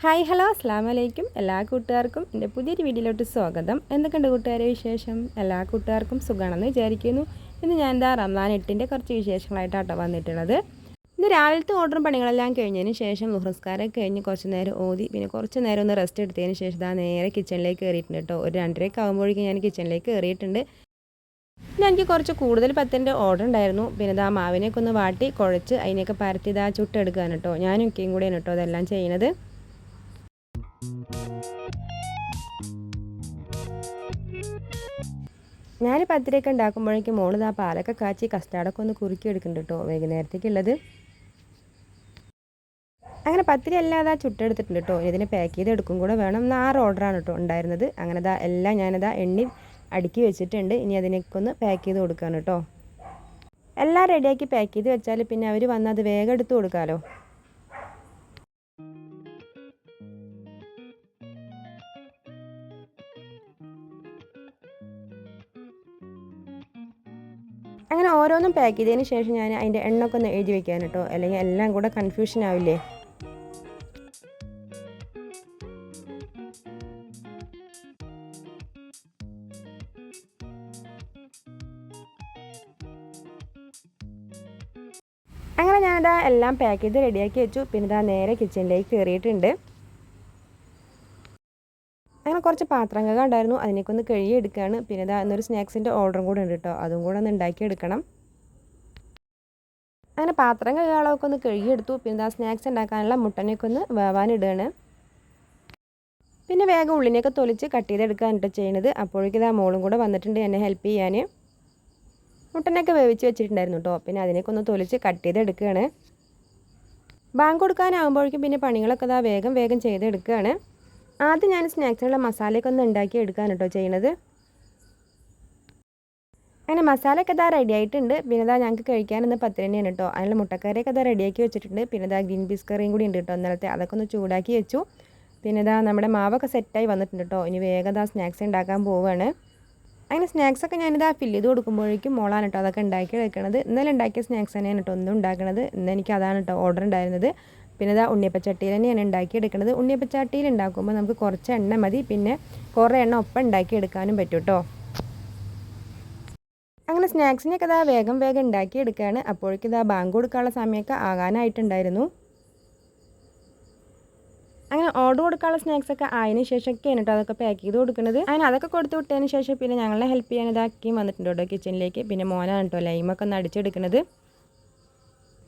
Hi hello അസ്സലാമു അലൈക്കും എല്ലാ കൂട്ടുകാർക്കും എൻ്റെ പുതിയൊരു വീഡിയോയിലോട്ട് സ്വാഗതം. എന്തൊക്കെയുണ്ട് കൂട്ടുകാരെ വിശേഷം? എല്ലാ കൂട്ടുകാർക്കും സുഖമാണെന്ന് വിചാരിക്കുന്നു. ഇന്ന് ഞാൻ എന്താ റമദാൻ 8-ൻ്റെ കുറച്ച് വിശേഷങ്ങളായിട്ടാണ് വന്നിട്ടുള്ളത്. ഇന്ന് രാവിലത്തെ ഓർഡറും പണികളെല്ലാം കഴിഞ്ഞതിന് ശേഷം നിസ്കാരം കഴിഞ്ഞ് കുറച്ച് നേരം ഓതി പിന്നെ കുറച്ച് നേരം ഒന്ന് റെസ്റ്റ് എടുത്തതിന് ശേഷം നേരെ കിച്ചണിലേക്ക് കയറിയിട്ടുണ്ട് കേട്ടോ. ഒരു 2:30 ആകുമ്പോഴേക്കും ഞാൻ കിച്ചണിലേക്ക് കയറിയിട്ടുണ്ട്. പിന്നെ എനിക്ക് കുറച്ച് കൂടുതൽ പത്തിൻ്റെ ഓർഡർ ഉണ്ടായിരുന്നു. പിന്നെ മാവിനെയൊക്കെ ഒന്ന് വാട്ടി കുഴച്ച് അതിനെയൊക്കെ പരത്തി ചുട്ടെടുക്കുകയാണ് കേട്ടോ. ഞാനും ഒക്കെയും കൂടെയാണ് കേട്ടോ അതെല്ലാം ചെയ്യുന്നത്. ഞാൻ പത്തിരിയൊക്കെ ഉണ്ടാക്കുമ്പോഴേക്കും മോള് പാലൊക്കെ കാച്ചി കസ്റ്റാർഡൊക്കെ ഒന്ന് കുറുക്കി എടുക്കുന്നുണ്ട് കേട്ടോ വൈകുന്നേരത്തേക്കുള്ളത്. അങ്ങനെ പത്തിരി എല്ലാം ചുട്ടെടുത്തിട്ടുണ്ട് കേട്ടോ. ഇതിനെ പാക്ക് ചെയ്തെടുക്കും കൂടെ വേണം. 6 ഓർഡറാണ് കേട്ടോ ഉണ്ടായിരുന്നത്. അങ്ങനെ എല്ലാം ഞാനതാ എണ്ണി അടുക്കി വെച്ചിട്ടുണ്ട്. ഇനി അതിനൊക്കെ ഒന്ന് പാക്ക് ചെയ്ത് കൊടുക്കുകയാണ് കേട്ടോ. എല്ലാം റെഡിയാക്കി പാക്ക് ചെയ്ത് വെച്ചാൽ പിന്നെ അവർ വന്ന് അത് വേഗം എടുത്ത് കൊടുക്കാമല്ലോ. അങ്ങനെ ഓരോന്നും പാക്ക് ചെയ്തതിന് ശേഷം ഞാൻ അതിൻ്റെ എണ്ണൊക്കെ ഒന്ന് എഴുതി വെക്കാൻ കേട്ടോ, അല്ലെങ്കിൽ എല്ലാം കൂടെ കൺഫ്യൂഷൻ ആവില്ലേ. അങ്ങനെ ഞാനിതാ എല്ലാം പാക്ക് ചെയ്ത് റെഡിയാക്കി വെച്ചു. പിന്നെ നേരെ കിച്ചണിലേക്ക് കയറിയിട്ടുണ്ട്. അങ്ങനെ കുറച്ച് പാത്രങ്ങൾ ഉണ്ടായിരുന്നു, അതിനൊക്കെ ഒന്ന് കഴുകിയെടുക്കുകയാണ്. പിന്നെ ഇന്നൊരു സ്നാക്സിൻ്റെ ഓർഡറും കൂടെ ഉണ്ട് കേട്ടോ, അതും കൂടെ ഒന്ന് ഉണ്ടാക്കിയെടുക്കണം. അങ്ങനെ പാത്രം കഴുകാളൊക്കെ ഒന്ന് കഴുകിയെടുത്തു. പിന്നെ സ്നാക്സ് ഉണ്ടാക്കാനുള്ള മുട്ടനെയൊക്കെ ഒന്ന് വേവാനിടുകയാണ്. പിന്നെ വേഗം ഉള്ളിനെയൊക്കെ തൊലിച്ച് കട്ട് ചെയ്തെടുക്കാനായിട്ട് ചെയ്യുന്നത്. അപ്പോഴേക്കും മോളും കൂടെ വന്നിട്ടുണ്ട് എന്നെ ഹെൽപ്പ് ചെയ്യാൻ. മുട്ടനെയൊക്കെ വേവിച്ച് വെച്ചിട്ടുണ്ടായിരുന്നു കേട്ടോ. പിന്നെ അതിനൊക്കെ ഒന്ന് തൊലിച്ച് കട്ട് ചെയ്തെടുക്കുകയാണ്. ബാങ്ക് കൊടുക്കാനാകുമ്പോഴേക്കും പിന്നെ പണികളൊക്കെ വേഗം ചെയ്തെടുക്കുകയാണ്. ആദ്യം ഞാൻ സ്നാക്സിനുള്ള മസാലയൊക്കെ ഒന്ന് ഉണ്ടാക്കി എടുക്കാൻ കേട്ടോ ചെയ്യുന്നത്. അങ്ങനെ മസാലയൊക്കെ റെഡി ആയിട്ടുണ്ട്. പിന്നെ ഞങ്ങൾക്ക് കഴിക്കാനൊന്ന് പത്തിരി തന്നെയാണ് കേട്ടോ. അതിനുള്ള മുട്ടക്കറിയൊക്കെ റെഡിയാക്കി വെച്ചിട്ടുണ്ട്. പിന്നെ ഗ്രീൻ പീസ് കറിയും കൂടി ഉണ്ട് കേട്ടോ ഇന്നലത്തെ. അതൊക്കെ ഒന്ന് ചൂടാക്കി വെച്ചു. പിന്നെ നമ്മുടെ മാവൊക്കെ സെറ്റായി വന്നിട്ടുണ്ട് കേട്ടോ. ഇനി വേഗം സ്നാക്സ് ഉണ്ടാക്കാൻ പോവുകയാണ്. അങ്ങനെ സ്നാക്സൊക്കെ ഞാനിതാ ഫില്ല് ചെയ്ത് കൊടുക്കുമ്പോഴേക്കും മോളാണ് കേട്ടോ അതൊക്കെ ഉണ്ടാക്കി വെക്കണത്. ഇന്നലെ ഉണ്ടാക്കിയ സ്നാക്സ് തന്നെയാണ് കേട്ടോ ഒന്നും ഉണ്ടാക്കണത്. ഇന്ന് എനിക്ക് അതാണ് കേട്ടോ ഓർഡർ ഉണ്ടായിരുന്നത്. പിന്നെ ഉണ്ണിയപ്പച്ചട്ടിയിൽ തന്നെയാണ് ഉണ്ടാക്കിയെടുക്കുന്നത്. ഉണ്ണിയപ്പച്ചട്ടിയിൽ ഉണ്ടാക്കുമ്പോൾ നമുക്ക് കുറച്ച് എണ്ണ മതി, പിന്നെ കുറേ എണ്ണ ഒപ്പം ഉണ്ടാക്കിയെടുക്കാനും പറ്റും കേട്ടോ. അങ്ങനെ സ്നാക്സിനൊക്കെ വേഗം ഉണ്ടാക്കിയെടുക്കുകയാണ്. അപ്പോഴേക്കും ബാങ്ക് കൊടുക്കാനുള്ള സമയമൊക്കെ ആകാനായിട്ടുണ്ടായിരുന്നു. അങ്ങനെ ഓർഡർ കൊടുക്കാനുള്ള സ്നാക്സൊക്കെ ആയതിനു ശേഷമൊക്കെയാണ് കേട്ടോ അതൊക്കെ പാക്ക് ചെയ്ത് കൊടുക്കുന്നത്. അങ്ങനെ അതൊക്കെ കൊടുത്ത് വിട്ടതിന് ശേഷം പിന്നെ ഞങ്ങളെ ഹെൽപ്പ് ചെയ്യാൻ ഇതാക്കിയും വന്നിട്ടുണ്ട് കേട്ടോ കിച്ചണിലേക്ക്. പിന്നെ മോനാണ് കേട്ടോ ലൈമൊക്കെ ഒന്ന് അടിച്ചെടുക്കുന്നത്.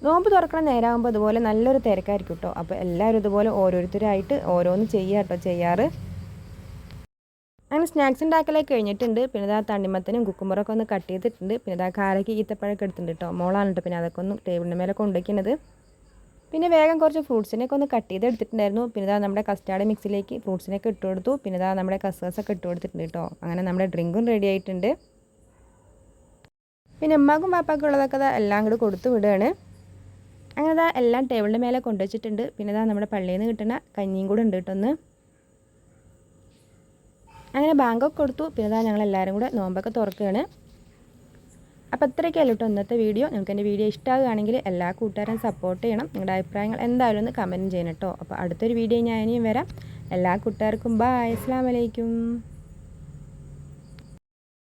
നോമ്പ് തുറക്കണം നേരമാകുമ്പോൾ അതുപോലെ നല്ലൊരു തിരക്കായിരിക്കും കേട്ടോ. അപ്പോൾ എല്ലാവരും ഇതുപോലെ ഓരോരുത്തരായിട്ട് ഓരോന്ന് ചെയ്യാട്ടോ ചെയ്യാറ്. അങ്ങനെ സ്നാക്സ് ഉണ്ടാക്കലൊക്കെ കഴിഞ്ഞിട്ടുണ്ട്. പിന്നെ തണ്ണിമത്തനും കുക്കുമ്പറൊക്കെ ഒന്ന് കട്ട് ചെയ്തിട്ടുണ്ട്. പിന്നെ കാരയ്ക്ക് ഈത്തപ്പഴമൊക്കെ എടുത്തിട്ടുണ്ട് കേട്ടോ. മോളാണ് കേട്ടോ പിന്നെ അതൊക്കെ ഒന്ന് ടേബിളിൻ്റെ മേലെ കൊണ്ടുവയ്ക്കുന്നത്. പിന്നെ വേഗം കുറച്ച് ഫ്രൂട്ട്സിനൊക്കെ ഒന്ന് കട്ട് ചെയ്ത് എടുത്തിട്ടുണ്ടായിരുന്നു. പിന്നെ നമ്മുടെ കസ്റ്റാർഡ് മിക്സിലേക്ക് ഫ്രൂട്ട്സിനൊക്കെ ഇട്ട് കൊടുത്തു. പിന്നെ നമ്മുടെ കസ്കസൊക്കെ ഇട്ട് കൊടുത്തിട്ടുണ്ട് കേട്ടോ. അങ്ങനെ നമ്മുടെ ഡ്രിങ്കും റെഡി ആയിട്ടുണ്ട്. പിന്നെ ഉമ്മാക്കും പാപ്പാക്കും ഉള്ളതൊക്കെ എല്ലാം കൂടി കൊടുത്തു വിടുകയാണ്. അങ്ങനെ എല്ലാം ടേബിളിൻ്റെ മേലെ കൊണ്ടുവച്ചിട്ടുണ്ട്. പിന്നെ നമ്മുടെ പള്ളിയിൽ നിന്ന് കിട്ടുന്ന കഞ്ഞിയും കൂടെ ഉണ്ട് കേട്ടോ ഒന്ന്. അങ്ങനെ ബാങ്കൊക്കെ കൊടുത്തു. പിന്നെ ഞങ്ങളെല്ലാവരും കൂടെ നോമ്പൊക്കെ തുറക്കുകയാണ്. അപ്പോൾ ഇത്രയൊക്കെയല്ലോ കേട്ടോ ഇന്നത്തെ വീഡിയോ. നിങ്ങൾക്ക് എൻ്റെ വീഡിയോ ഇഷ്ടമാകുകയാണെങ്കിൽ എല്ലാ കൂട്ടുകാരും സപ്പോർട്ട് ചെയ്യണം. നിങ്ങളുടെ അഭിപ്രായങ്ങൾ എന്തായാലും ഒന്ന് കമൻറ്റ് ചെയ്യണം കേട്ടോ. അപ്പോൾ അടുത്തൊരു വീഡിയോ ഞാൻ ഇനിയും വരാം. എല്ലാ കൂട്ടുകാർക്കും ബൈ. അസ്സലാമു അലൈക്കും.